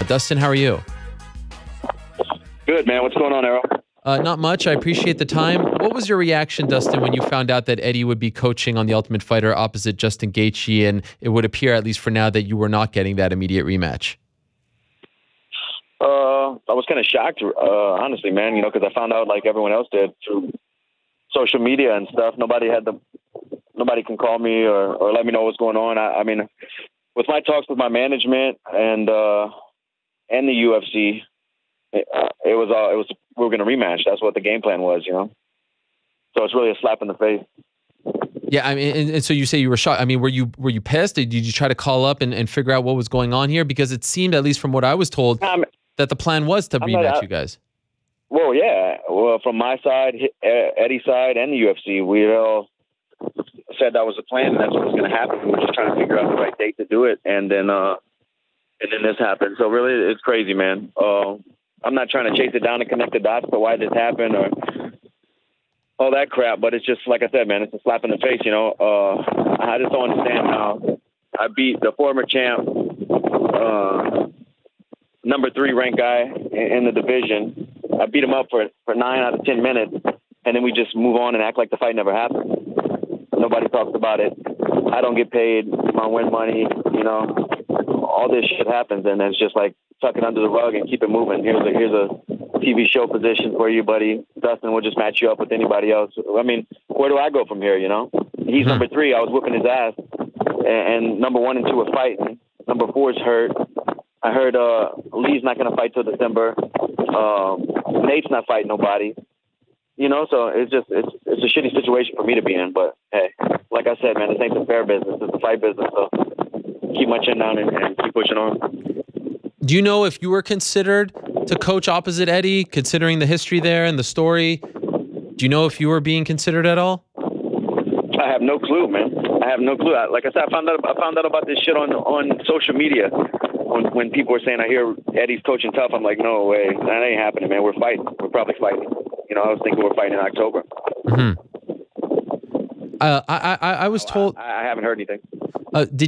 Dustin, how are you? Good, man. What's going on, Ariel? Not much. I appreciate the time. What was your reaction, Dustin, when you found out that Eddie would be coaching on The Ultimate Fighter opposite Justin Gaethje, and it would appear, at least for now, that you were not getting that immediate rematch? I was kind of shocked, honestly, man, because I found out like everyone else did through social media and stuff. Nobody can call me or let me know what's going on. I mean, with my talks with my management and the UFC, we were going to rematch. That's what the game plan was, So it's really a slap in the face. Yeah, I mean, and so you say you were shocked. I mean, were you pissed? Did you try to call up and figure out what was going on here? Because it seemed, at least from what I was told, that the plan was to rematch you guys. Well, yeah. Well, from my side, Eddie's side, and the UFC, we all said that was the plan, and that's what was going to happen. We were just trying to figure out the right date to do it, and then this happened. So really, it's crazy, man. I'm not trying to chase it down and connect the dots to why this happened or all that crap, but it's just, like I said, man, it's a slap in the face, I just don't understand how I beat the former champ, number 3 ranked guy in the division. I beat him up for 9 out of 10 minutes, and then we just move on and act like the fight never happened. Nobody talks about it. I don't get paid my win money, all this shit happens, and it's just like, tuck it under the rug and keep it moving. Here's a TV show position for you, buddy. Dustin will just match you up with anybody else. I mean, where do I go from here, He's number 3. I was whooping his ass. And number 1 and 2 are fighting. Number 4 is hurt. I heard Lee's not going to fight till December. Nate's not fighting nobody. So it's a shitty situation for me to be in. But, hey, like I said, man, this ain't the fair business. It's the fight business. So keep my chin down and keep pushing on. Do you know if you were considered to coach opposite Eddie, considering the history there and the story? Do you know if you were being considered at all? I have no clue, man. I have no clue. Like I said, I found out about this shit on social media when people were saying, I hear Eddie's coaching tough. I'm like, no way. That ain't happening, man. We're fighting. We're probably fighting. I was thinking we're fighting in October. Mm-hmm. I was told... I haven't heard anything. Do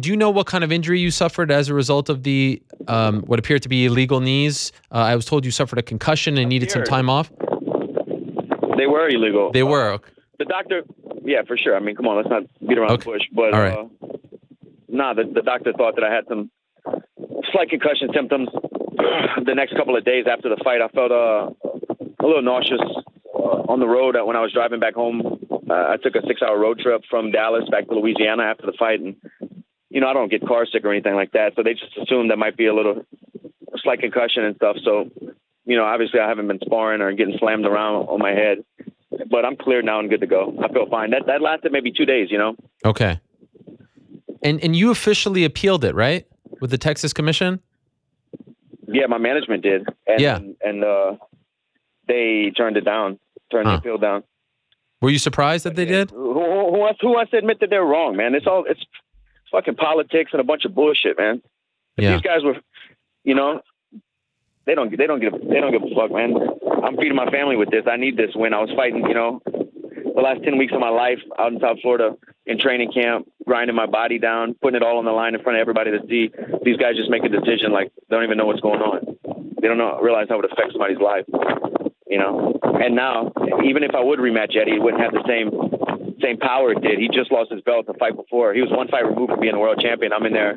you know what kind of injury you suffered as a result of the what appeared to be illegal knees? I was told you suffered a concussion and needed some time off. They were illegal. They were. The doctor, yeah, for sure. I mean, come on, let's not beat around the bush. But all right. The doctor thought that I had some slight concussion symptoms. The next couple of days after the fight, I felt a little nauseous on the road when I was driving back home. I took a 6-hour road trip from Dallas back to Louisiana after the fight, and I don't get car sick or anything like that, so they just assumed that might be a slight concussion and stuff. So, obviously I haven't been sparring or getting slammed around on my head, but I'm clear now and good to go. I feel fine. That lasted maybe 2 days, Okay. And you officially appealed it, right, with the Texas Commission? Yeah, my management did. And, and they turned it down, turned the appeal down. Were you surprised that they did? Who wants to admit that they're wrong, man? It's fucking politics and a bunch of bullshit, man. These guys were, they don't give a fuck, man. I'm feeding my family with this. I need this win. I was fighting, the last 10 weeks of my life out in South Florida in training camp, grinding my body down, putting it all on the line in front of everybody to see. These guys just make a decision like they don't even know what's going on. They don't realize how it affects somebody's life. And now, even if I would rematch Eddie, it wouldn't have the same power it did. He just lost his belt the fight before. He was 1 fight removed from being a world champion. I'm in there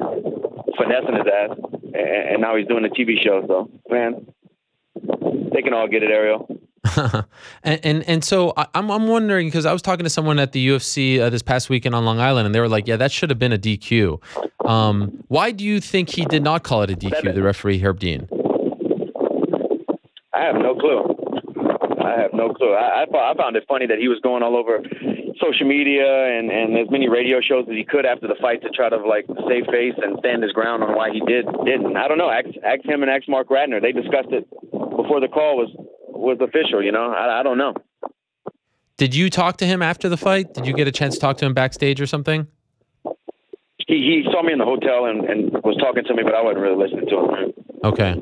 finessing his ass, and now he's doing a TV show. So, man, they can all get it, Ariel. and so I'm wondering, because I was talking to someone at the UFC this past weekend on Long Island, and they were like, yeah, that should have been a DQ. Why do you think he did not call it a DQ, the referee, Herb Dean? I have no clue. I found it funny that he was going all over social media and as many radio shows as he could after the fight to try to save face and stand his ground on why he didn't. I don't know. Ask him and ask Mark Radner. They discussed it before the call was official. I don't know. Did you talk to him after the fight? Did you get a chance to talk to him backstage or something? He saw me in the hotel and was talking to me, but I wasn't really listening to him. Okay.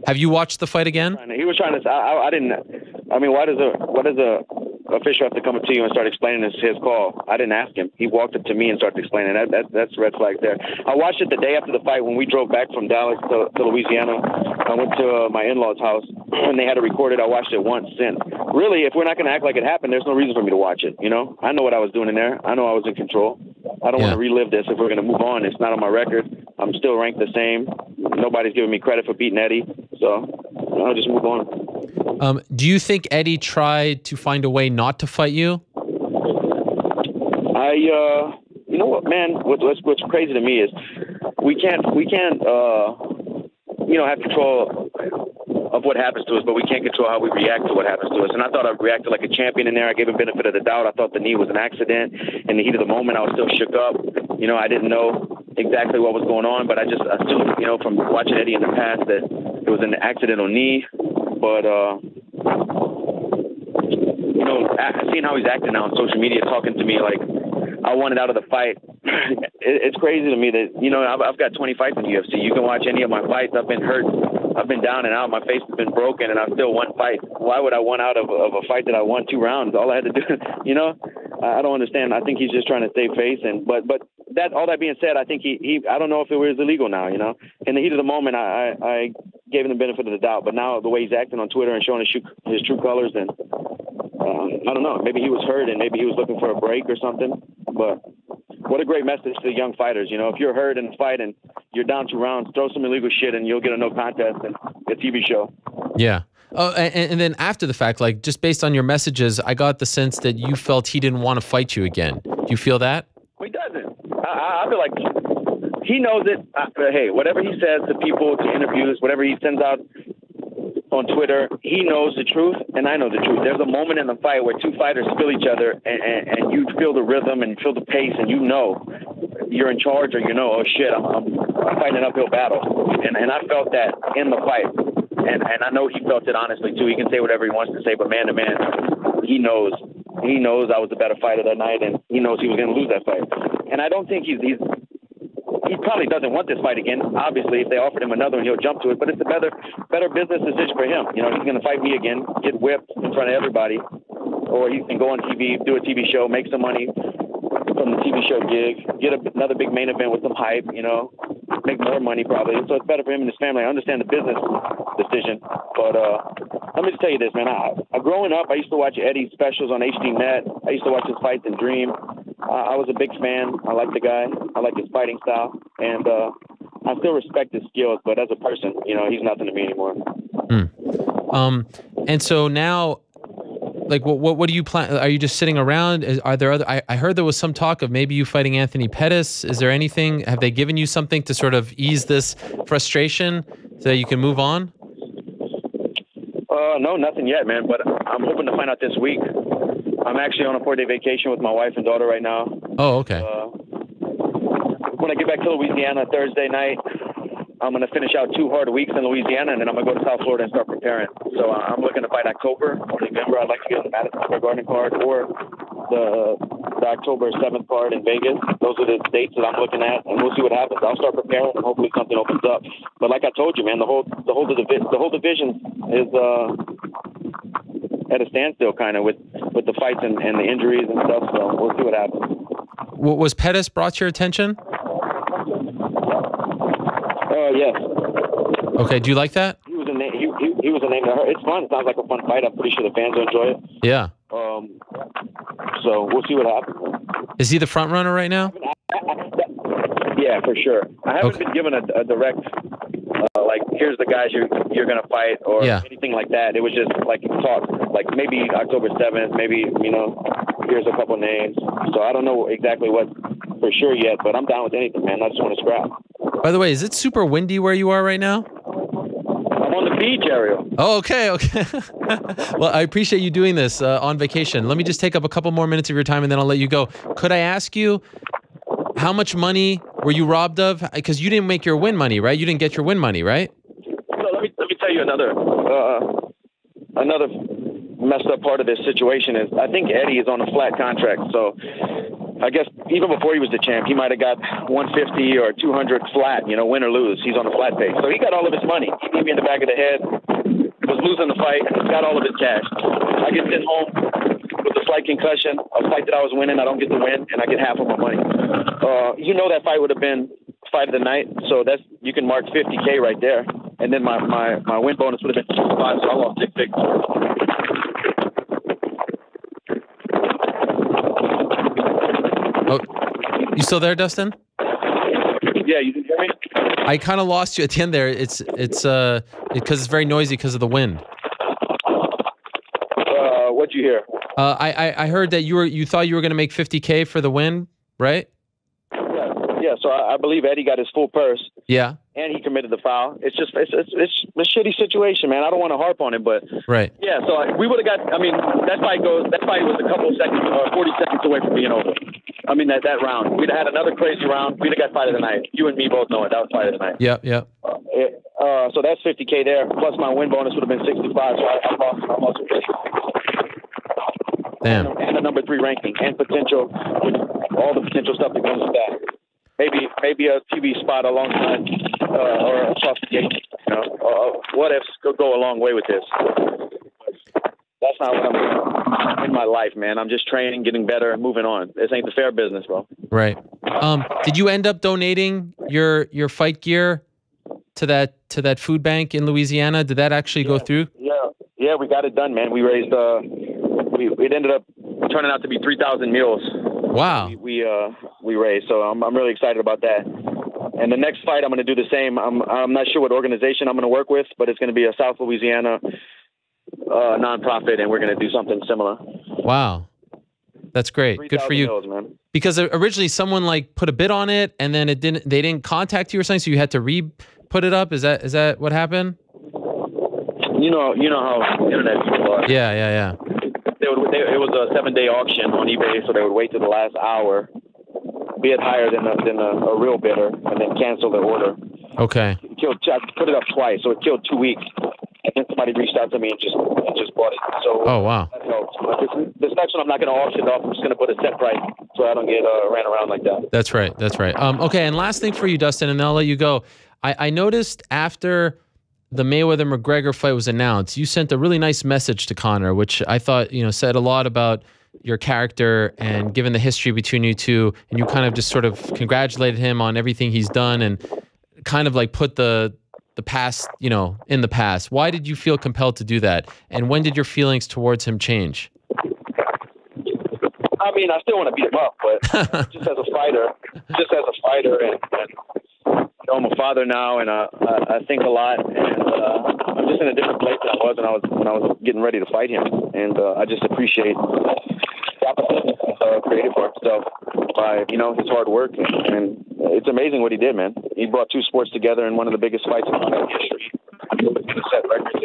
Have you watched the fight again? He was trying to. I didn't. I mean, why does a official have to come up to you and start explaining his call. I didn't ask him. He walked up to me and started explaining. That's red flag there. I watched it the day after the fight when we drove back from Dallas to Louisiana. I went to my in-laws' house and they had it recorded. I watched it once since. Really, if we're not going to act like it happened, there's no reason for me to watch it. You know, I know what I was doing in there. I know I was in control. I don't want to relive this. If we're going to move on, it's not on my record. I'm still ranked the same. Nobody's giving me credit for beating Eddie. So I'll just move on. Do you think Eddie tried to find a way not to fight you? You know what, man? What's crazy to me is we can't, have control of what happens to us, but we can't control how we react to what happens to us. And I thought I reacted like a champion in there. I gave him benefit of the doubt. I thought the knee was an accident. In the heat of the moment, I was still shook up. You know, I didn't know exactly what was going on, but I just assumed, from watching Eddie in the past that it was an accidental knee. But, seeing how he's acting now on social media, talking to me like I wanted out of the fight, it's crazy to me that, I've got 20 fights in the UFC. You can watch any of my fights. I've been hurt. I've been down and out. My face has been broken, and I still won fight. Why would I want out of a fight that I won 2 rounds? All I had to do, I don't understand. I think he's just trying to save face. But that, all that being said, I think he I don't know if it was illegal now. In the heat of the moment, I gave him the benefit of the doubt. But now the way he's acting on Twitter and showing his true colors, and I don't know. Maybe he was hurt and maybe he was looking for a break or something. But what a great message to the young fighters. If you're hurt in a fight and you're down 2 rounds, throw some illegal shit and you'll get a no contest and a TV show. Yeah. Oh, and then after the fact, like just based on your messages, I got the sense that you felt he didn't want to fight you again. Do you feel that? He doesn't. I feel like he knows it. Hey, whatever he says to people, to interviews, whatever he sends out on Twitter, he knows the truth, and I know the truth. There's a moment in the fight where 2 fighters feel each other, and you feel the rhythm and feel the pace, and you're in charge, or oh shit, I'm fighting an uphill battle, and I felt that in the fight, and I know he felt it honestly too. He can say whatever he wants to say, but man to man, he knows I was the better fighter that night, and he knows he was going to lose that fight, and I don't think he probably doesn't want this fight again. Obviously, if they offered him another one, he'll jump to it. But it's a better business decision for him. He's going to fight me again, get whipped in front of everybody, or he can go on TV, do a TV show, make some money from the TV show gig, get another big main event with some hype, make more money probably. So it's better for him and his family. I understand the business decision, but let me just tell you this, man. Growing up, I used to watch Eddie's specials on HDNet. I used to watch his fights and dream. I was a big fan. I like the guy. I like his fighting style, and I still respect his skills. But as a person, he's nothing to me anymore. And so now, like, what do you plan? Are you just sitting around? Are there other? I heard there was some talk of maybe you fighting Anthony Pettis. Is there anything? Have they given you something to sort of ease this frustration so that you can move on? No, nothing yet, man. But I'm hoping to find out this week. I'm actually on a 4-day vacation with my wife and daughter right now. Oh, okay. When I get back to Louisiana Thursday night, I'm going to finish out 2 hard weeks in Louisiana, and then I'm going to go to South Florida and start preparing. So I'm looking to fight October or November. I'd like to get on the Madison Square Garden card or the October 7th card in Vegas. Those are the dates that I'm looking at, and we'll see what happens. I'll start preparing, and hopefully something opens up. But like I told you, man, the whole division is at a standstill kind of with the fights and the injuries and stuff. So we'll see what happens. Was Pettis brought to your attention? Yes. Okay. Do you like that? He was a name. He was a name. It's fun. It sounds like a fun fight. I'm pretty sure the fans will enjoy it. Yeah. So we'll see what happens. Is he the front runner right now? Yeah, for sure. I haven't been given a direct like, here's the guys you're gonna fight or anything like that. It was just like talk, like maybe October 7th, maybe here's a couple names. So I don't know exactly what for sure yet, but I'm down with anything, man. I just want to scrap. By the way, is it super windy where you are right now? I'm on the beach, Ariel. Oh, okay. Well, I appreciate you doing this on vacation. Let me just take up a couple more minutes of your time and then I'll let you go. Could I ask you, how much money were you robbed of? Because you didn't make your win money, right? You didn't get your win money, right? So let me tell you another messed up part of this situation is I think Eddie is on a flat contract. So I guess even before he was the champ, he might have got 150 or 200 flat, win or lose. He's on a flat pay. So he got all of his money. He beat me in the back of the head, was losing the fight, got all of his cash. I get sent home with a slight concussion, a fight that I was winning, I don't get the win, and I get half of my money. You know that fight would have been fight of the night, so you can mark 50K right there, and then my win bonus would have been 5, so I lost 6 figures. Oh, you still there, Dustin? Yeah, you can hear me? I kind of lost you at the end there. It's because it's very noisy because of the wind. What'd you hear? I heard that you thought you were going to make 50K for the win, right? Yeah. So I believe Eddie got his full purse. Yeah. And he committed the foul. It's a shitty situation, man. I don't want to harp on it, but right. Yeah. So we would have got. I mean, that fight was a couple of seconds or 40 seconds away from being over. I mean that round. We'd have had another crazy round. We'd have got fight of the night. You and me both know it. That was fight of the night. Yep. So that's 50K there. Plus my win bonus would have been 65. So I lost 50. Damn. And the number 3 ranking and potential, all the potential stuff that comes with that. Maybe a TV spot alongside or across the gate. You know, what ifs could go a long way with this. That's not what I'm doing in my life, man. I'm just training, getting better, and moving on. This ain't the fair business, bro. Right. Did you end up donating your fight gear to that food bank in Louisiana? Did that actually go through? Yeah, we got it done, man. We raised. It ended up turning out to be 3,000 meals. Wow. We raised, so I'm really excited about that. And the next fight, I'm going to do the same. I'm not sure what organization I'm going to work with, but it's going to be a South Louisiana nonprofit, and we're going to do something similar. Wow, that's great. Good for you. Meals, man. Because originally someone like put a bid on it, and then they didn't contact you or something, so you had to put it up. Is that what happened? You know how internet people are. Yeah. It was a 7-day auction on eBay, so they would wait till the last hour, bid higher than a real bidder, and then cancel the order. Okay. I put it up twice, so it killed 2 weeks. And then somebody reached out to me and just bought it. So oh wow. That helps. This next one I'm not going to auction it off. I'm just going to put a set price so I don't get ran around like that. That's right. Okay, and last thing for you, Dustin, and then I'll let you go. I noticed after the Mayweather-McGregor fight was announced, you sent a really nice message to Conor, which I thought, said a lot about your character and given the history between you two, and you kind of just sort of congratulated him on everything he's done and kind of like put the past, in the past. Why did you feel compelled to do that? And when did your feelings towards him change? I mean, I still want to beat him up, but just as a fighter, and I'm a father now, and I think a lot, and I'm just in a different place than I was when I was getting ready to fight him, and I just appreciate the opportunity created for himself by his hard work, and it's amazing what he did, man. He brought 2 sports together in one of the biggest fights in history. Set records.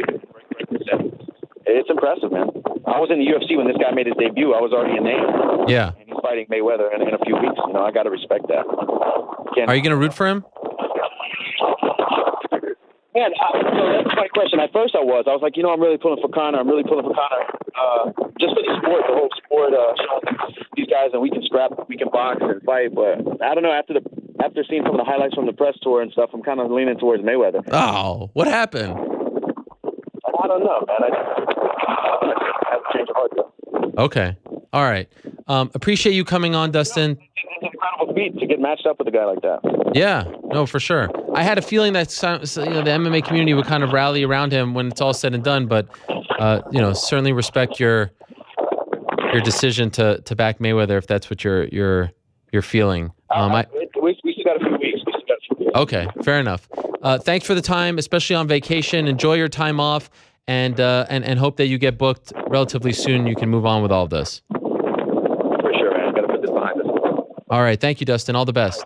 It's impressive, man. I was in the UFC when this guy made his debut. I was already a name. Yeah. And he's fighting Mayweather in a few weeks. I got to respect that. Are you going to root for him? Man, so that's my question. At first I was like, I'm really pulling for Conor. Just for the sport, the whole sport. These guys, and we can scrap, we can box and fight. But I don't know. After seeing some of the highlights from the press tour and stuff, I'm kind of leaning towards Mayweather. Oh, what happened? I don't know, man. I have to change of heart, though. Okay. All right. Appreciate you coming on, Dustin. It's an incredible feat to get matched up with a guy like that. Yeah, no, for sure. I had a feeling that the MMA community would kind of rally around him when it's all said and done, but certainly respect your decision to back Mayweather if that's what you're feeling. We still got a few weeks. Okay, fair enough. Thanks for the time, especially on vacation. Enjoy your time off, and hope that you get booked relatively soon. You can move on with all of this. For sure, man. Got to put this behind us. All right, thank you, Dustin. All the best.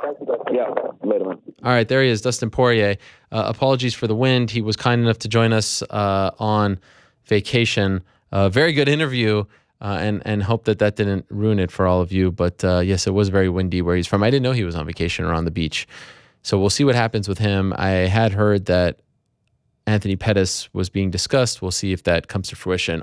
Yeah, later, man. All right, there he is, Dustin Poirier. Apologies for the wind. He was kind enough to join us on vacation. Very good interview, and hope that didn't ruin it for all of you. But yes, it was very windy where he's from. I didn't know he was on vacation or on the beach. So we'll see what happens with him. I had heard that Anthony Pettis was being discussed. We'll see if that comes to fruition.